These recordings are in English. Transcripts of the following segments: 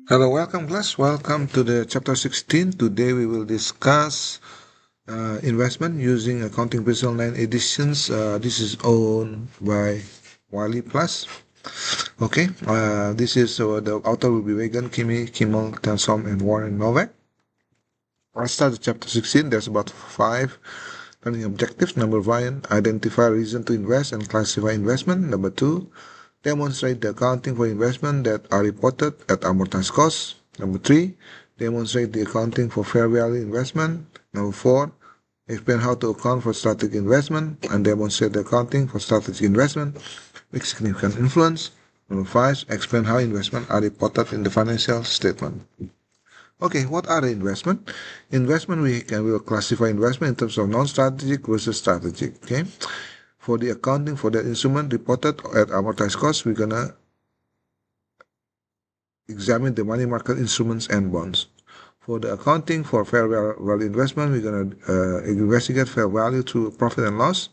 Hello, welcome class. Welcome to the chapter 16. Today we will discuss investment using Accounting Principle 9 editions. This is owned by Wali Plus. Okay, this is the author will be Wegan, Kimi, Kimmel, Tansom, and Warren Novak. Let's start the chapter 16. There's about 5 learning objectives. Number 1, identify reason to invest and classify investment. Number 2, demonstrate the accounting for investment that are reported at amortized cost. Number 3, demonstrate the accounting for fair value investment. Number 4, explain how to account for strategic investment and demonstrate the accounting for strategic investment with significant influence. Number 5, explain how investment are reported in the financial statement. Okay, what are the investment? Investment, we will classify investment in terms of non-strategic versus strategic. Okay, for the accounting for that instrument reported at amortized cost, we're gonna examine the money market instruments and bonds. For the accounting for fair value investment, we're gonna investigate fair value through profit and loss,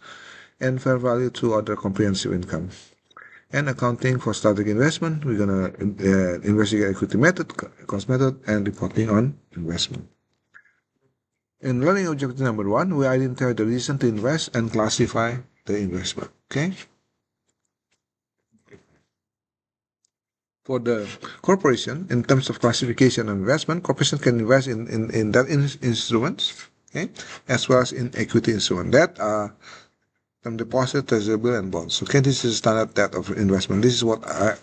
and fair value through other comprehensive income. And accounting for strategic investment, we're gonna investigate equity method, cost method, and reporting on investment. In learning objective number 1, we identify the reason to invest and classify the investment. Okay. For the corporation, in terms of classification of investment, corporation can invest in debt instruments, okay, as well as in equity instruments. That are term deposit, treasury bill, and bonds. Okay, this is standard debt of investment. This is what I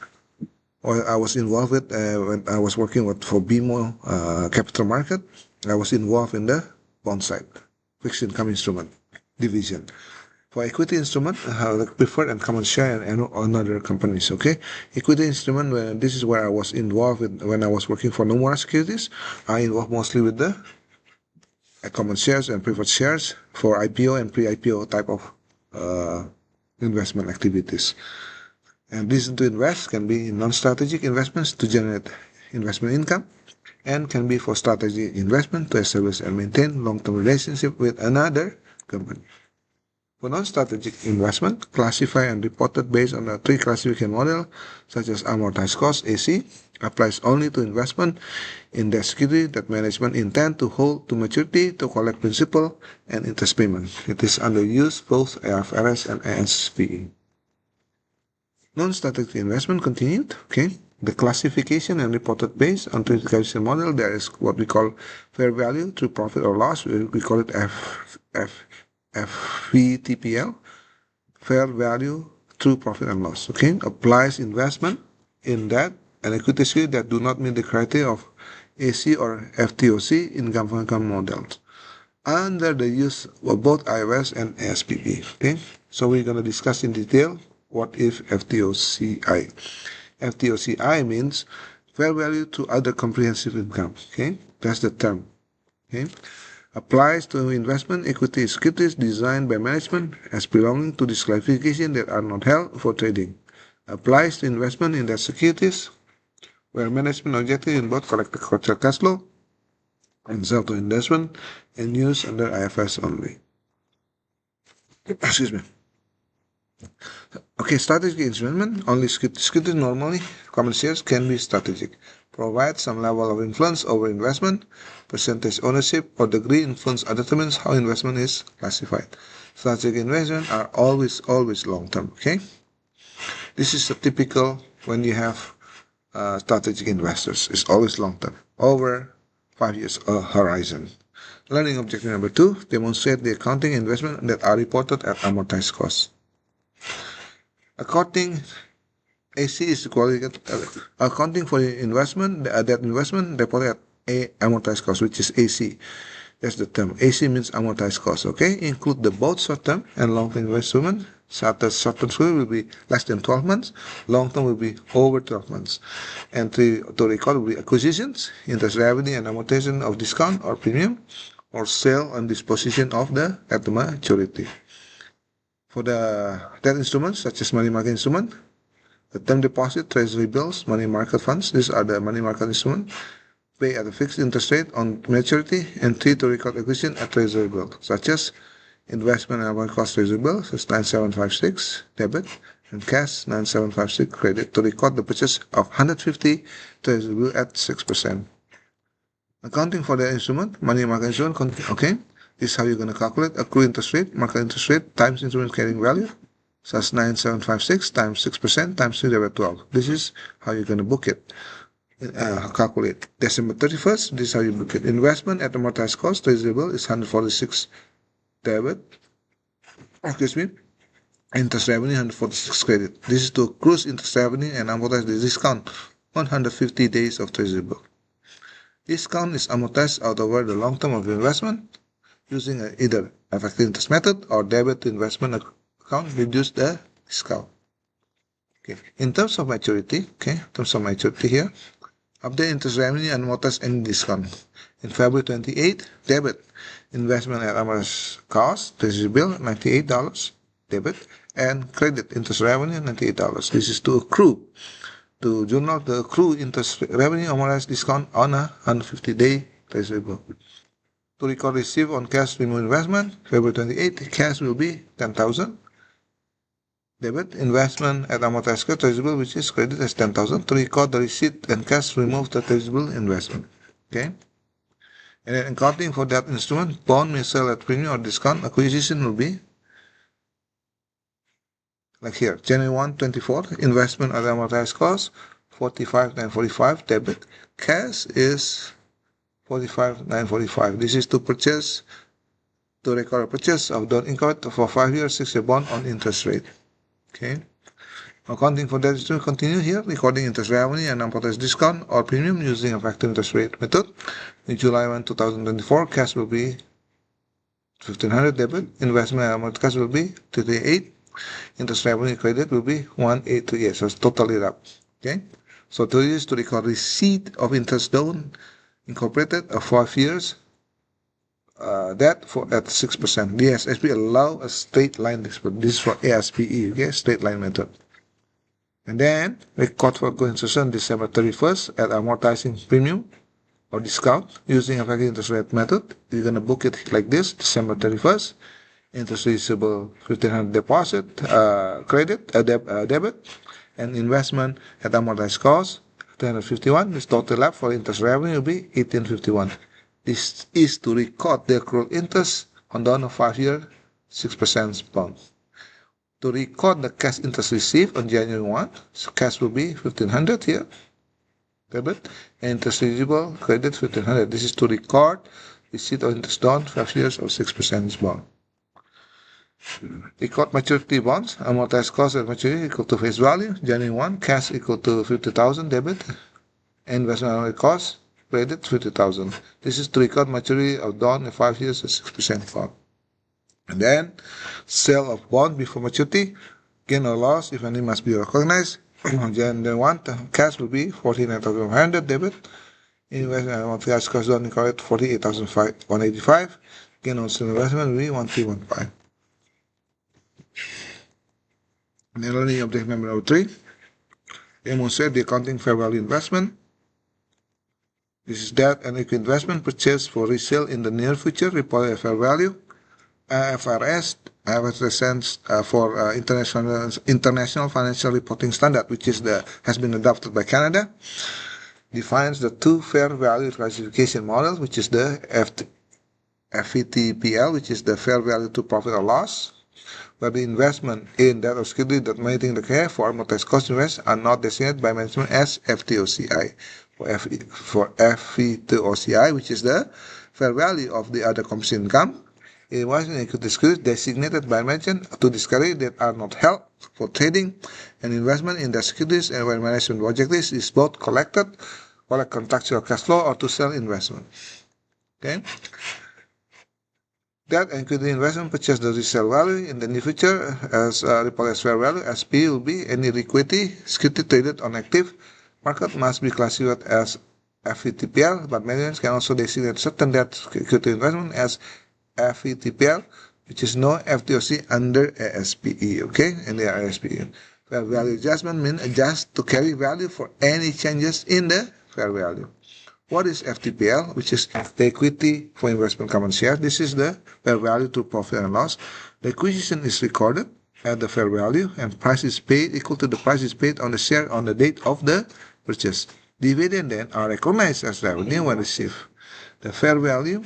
was involved with when I was working for BMO Capital Market. I was involved in the bond side, fixed income instrument division. For equity instrument, like preferred and common share and other companies. Okay, equity instrument. This is where I was involved with when I was working for Nomura Securities. I involved mostly with the common shares and preferred shares for IPO and pre-IPO type of investment activities. And reason to invest can be in non-strategic investments to generate investment income, and can be for strategic investment to establish and maintain long-term relationship with another company. For non-strategic investment, classify and reported based on a 3 classification model, such as amortized cost (AC), applies only to investment in the security that management intend to hold to maturity to collect principal and interest payment. It is under use both IFRS and ASPE. Non-strategic investment continued. Okay. The classification and reported based on 3 classification model, there is what we call fair value through profit or loss. We call it FVTPL, fair value through profit and loss. Okay, applies investment in debt and equity security that do not meet the criteria of AC or FTOC in income models under the use of both IFRS and ASPE. Okay, so we're going to discuss in detail what is FTOCI. FTOCI means fair value to other comprehensive income. Okay, that's the term. Okay, applies to investment equity securities designed by management as belonging to this classification that are not held for trading. Applies to investment in debt securities where management objective in both collect the cash flow and sell to investment and use under IFRS only. Excuse me. Okay, strategic investment, only securities normally, common shares can be strategic. Provide some level of influence over investment, percentage ownership, or degree influence determines how investment is classified. Strategic investment are always long-term, okay? This is a typical when you have strategic investors. It's always long-term, over 5 years horizon. Learning objective number 2, demonstrate the accounting investment that are reported at amortized cost. Accounting AC is accounting for investment, that investment reported at amortized cost, which is AC. That's the term. AC means amortized cost. Okay, include the both short-term and long-term investment. Short-term will be less than 12 months. Long-term will be over 12 months. Entry to record will be acquisitions, interest revenue and amortization of discount or premium, or sale and disposition of at the maturity. For the debt instruments such as money market instrument, the term deposit, treasury bills, money market funds, these are the money market instruments, pay at a fixed interest rate on maturity, and 3 to record acquisition at treasury bill, such as investment and cost treasury bill, so 9756 debit, and cash 9756 credit to record the purchase of 150 treasury bill at 6%. Accounting for the instrument, money market instrument, okay. This is how you're going to calculate accrued interest rate, market interest rate times instrument carrying value. So that's 9756 times 6% times 3/12. This is how you're going to book it. Calculate. December 31st, this is how you book it. Investment at amortized cost, treasury bill is 146 debit. Excuse me. Interest revenue 146 credit. This is to accrue interest revenue and amortize the discount on 150 days of treasury bill. Discount is amortized out over the long term of the investment using either effective interest method or debit to investment account reduce the discount. Okay. In terms of maturity, here, update interest revenue and amortize any discount. In February 28, debit investment at amortized cost, treasury bill $98, debit, and credit interest revenue $98. This is to accrue. To journal the accrue interest revenue amortized discount on a 150-day treasury bill. To record receive on cash remove investment, February 28, cash will be 10,000. Debit investment at amortized cost treasury bill, which is credit as 10,000. To record the receipt and cash remove the treasury bill investment. Okay. And then accounting for that instrument, bond may sell at premium or discount. Acquisition will be like here, January 1, 24, investment at amortized cost, 45,945 debit. Cash is 45,945. This is to purchase, to record a purchase of don't incurred for 5 years, 6-year bond on interest rate. Okay. Accounting for that is to continue here, recording interest revenue and amortized discount or premium using effective interest rate method. In July 1, 2024, cash will be 1,500 debit. Investment at amortized cost will be 338. Interest revenue credit will be 1838. So it's totally up. Okay. So to use to record receipt of interest loan incorporated of 5 years, that for at 6%. The ASP allow a straight line disbursement. This is for ASPE, okay, straight line method. And then record for concession December 31st at amortizing premium or discount using effective interest rate method. You're gonna book it like this, December 31st. Interest receivable 1,500 deposit, credit, debit, and investment at amortized cost 351. This total up for interest revenue will be 1851. This is to record the accrued interest on the 5-year 6% bond. To record the cash interest received on January 1, so cash will be 1,500 here, debit, and interest receivable credit 1,500. This is to record receipt of interest on 5 years of 6% bond. Record maturity bonds, amortized cost at maturity equal to face value, January 1, cash equal to 50,000 debit, investment cost, credit 50,000. This is to record maturity of bond in 5 years at 6% bond. And then, sale of bond before maturity, gain or loss, if any, must be recognized. January 1, cash will be 49,500 debit, investment amortized cost done correct 48,185, gain on sale investment will be 1,315. And learning object number 3, demonstrate the accounting fair value investment. This is debt and equity investment purchased for resale in the near future, reported at fair value. IFRS stands for International Financial Reporting Standard, which is has been adopted by Canada. Defines the two fair value classification models, which is the FVTPL, which is the fair value to profit or loss, where the investment in that or security that making the care for amortized cost invest are not designated by management as FTOCI. For FVTOCI, which is the fair value of the other comprehensive income, investment in equity securities designated by management to discourage that are not held for trading, and investment in the securities and where management objectives is both collect contractual cash flow or to sell investment. Okay. That equity investment purchase the resale value in the near future as reported as fair value. SP will be any equity security traded on active market must be classified as FVTPL, but management can also designate certain debt equity investment as FVTPL, which is no FTOC under ASPE. Okay, and the ASPE. Fair value adjustment means adjust to carry value for any changes in the fair value. What is FTPL, which is the equity for investment common share? This is the fair value to profit and loss. The acquisition is recorded at the fair value, and price is paid equal to the price is paid on the share on the date of the purchase. Dividend then are recognized as revenue when received. The fair value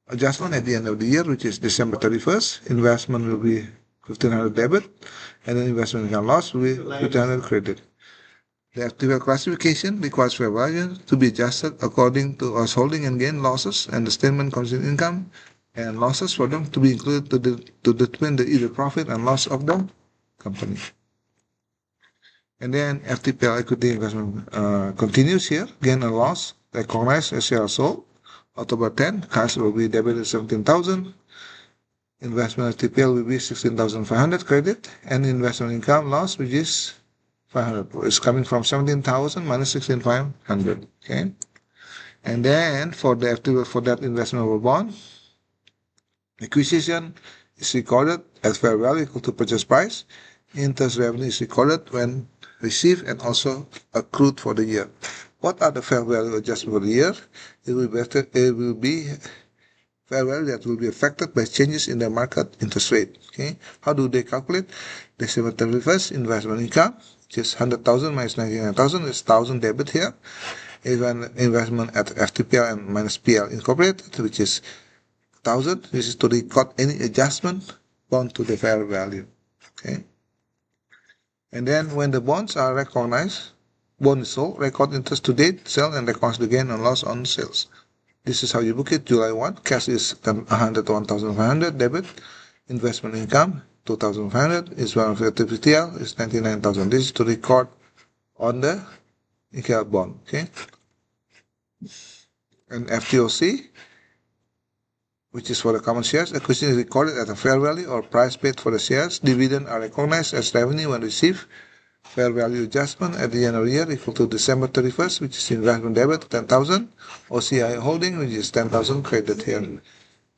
adjustment at the end of the year, which is December 31st, investment will be 1,500 debit, and then investment income loss will be 1,500 credit. The FTL classification requires fair value to be adjusted according to us holding and gain losses and the statement concerning income and losses for them to be included to determine the either profit and loss of the company. And then FTPL equity investment continues here. Gain and loss recognized as share sold. October 10, cash will be debited 17,000. Investment FTPL will be 16,500 credit, and investment income loss, which is 500, is coming from 17,000 minus 16,500. Okay, and then for the FTPL for that investment of bond, acquisition is recorded as fair value equal to purchase price. Interest revenue is recorded when received and also accrued for the year. What are the fair value adjustment for the year? It will be fair value that will be affected by changes in the market interest rate. Okay, how do they calculate? December 31st investment income, which is 100,000 minus 99,000 is 1,000 debit here. Even investment at FTPL and minus PL incorporated, which is 1,000. This is to record any adjustment bond to the fair value. Okay. And then when the bonds are recognized, bond is sold, record interest to date, sell, and recognize the gain and loss on sales. This is how you book it. July 1, cash is 100 to 1,500 debit. Investment income 2,500 is 150 FTL is 99,000. This is to record on the EKL bond. Okay. And FTOC, which is for the common shares, acquisition is recorded at a fair value or price paid for the shares. Dividend are recognized as revenue when received. Fair value adjustment at the end of the year equal to December 31st, which is investment debit 10,000. OCI holding, which is 10,000 credit here.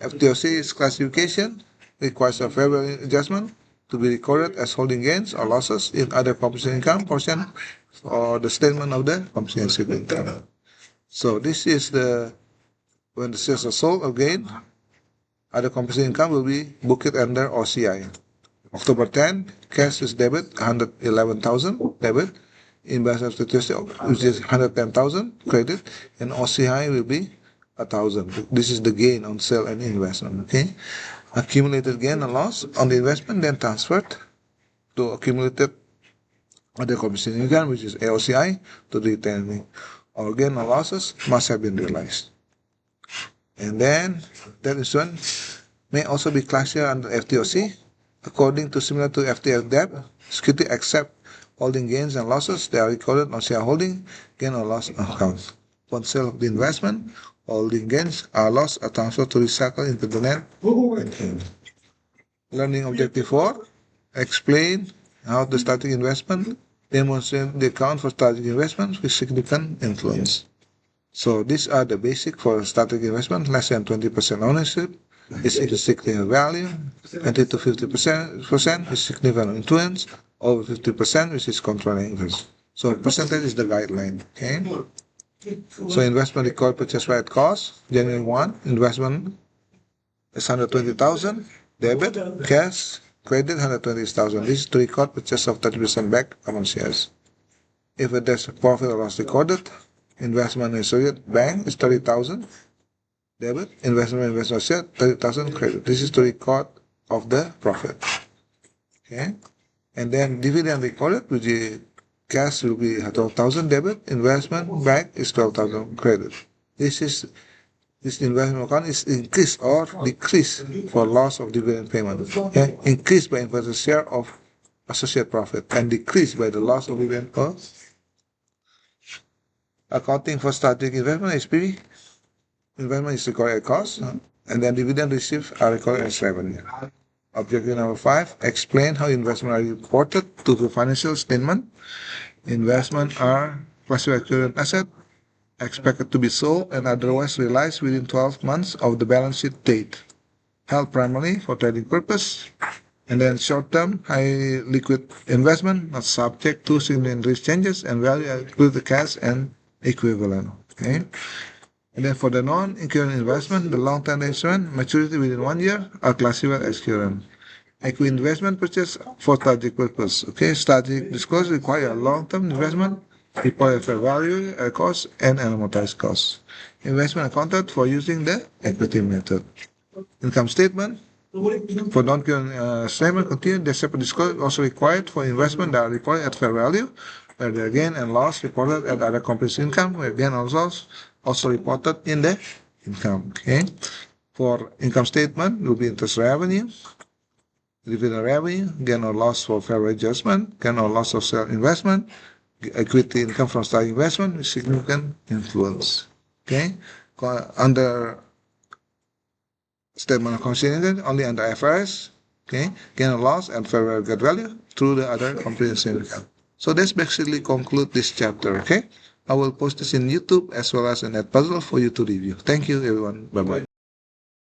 FTOC's classification requires a fair value adjustment to be recorded as holding gains or losses in other comprehensive income portion or the statement of the comprehensive income. So this is the when the shares are sold or gained, other comprehensive income will be booked under OCI. October 10, cash is debit 111,000 debit, investment FTOC, which is 110,000 credit, and OCI will be 1,000. This is the gain on sale and investment. Okay, accumulated gain and loss on the investment then transferred to accumulated other comprehensive income, which is AOCI, to the retaining. Or gain or losses must have been realized. And then that instrument may also be classified under FTOC according to similar to FTL debt, security except holding gains and losses. They are recorded on shareholding gain or loss account. Upon sale of the investment, holding gains or loss are transferred to recycle into the net income. Learning objective 4, explain how the strategic investment demonstrate the account for strategic investments with significant influence. So these are the basic for strategic investment. Less than 20% ownership is significant value. 20 to 50% is significant influence. Over 50%, which is controlling interest. So percentage is the guideline. Okay. So investment record purchase price cost. January 1, investment is 120,000. Debit, cash, credit 120,000. This is to record purchase of 30% back common shares. If there's a profit or loss recorded, investment in Soviet bank is 30,000 debit, investment share 30,000 credit. This is the record of the profit. Okay, and then dividend recorded, which is cash will be 12,000 debit, investment bank is 12,000 credit. This investment account is increased or decreased for loss of dividend payment. Okay, increased by investor share of associate profit and decreased by the loss of dividend cost. Accounting for strategic investment SPV, investment is recorded at cost, and then dividend received are recorded as revenue. Objective number 5, explain how investment are reported to the financial statement. Investment are classified as current asset, expected to be sold and otherwise realized within 12 months of the balance sheet date. Held primarily for trading purpose. And then short-term, high liquid investment, not subject to significant risk changes, and value include the cash and equivalent. Okay. And then for the non-current investment, the long-term instrument, maturity within 1 year, are classified as current. Equity investment purchase for strategic purpose. Okay, strategic disclosure require a long-term investment, report at fair value, cost, and amortized cost. Investment accounted for using the equity method. Income statement. For non-current statement continued, the separate disclosure also required for investment that are reported at fair value, where the gain and loss reported at other comprehensive income, where gain and loss also reported in the income. Okay. For income statement, will be interest revenue, dividend revenue, gain or loss for fair value adjustment, gain or loss of sale investment, equity income from stock investment with significant influence. Okay. Under statement of consideration only under IFRS, okay, gain or loss and fair value value through the other comprehensive income. So that's basically conclude this chapter, okay? I will post this in YouTube as well as in Edpuzzle for you to review. Thank you everyone. Bye-bye.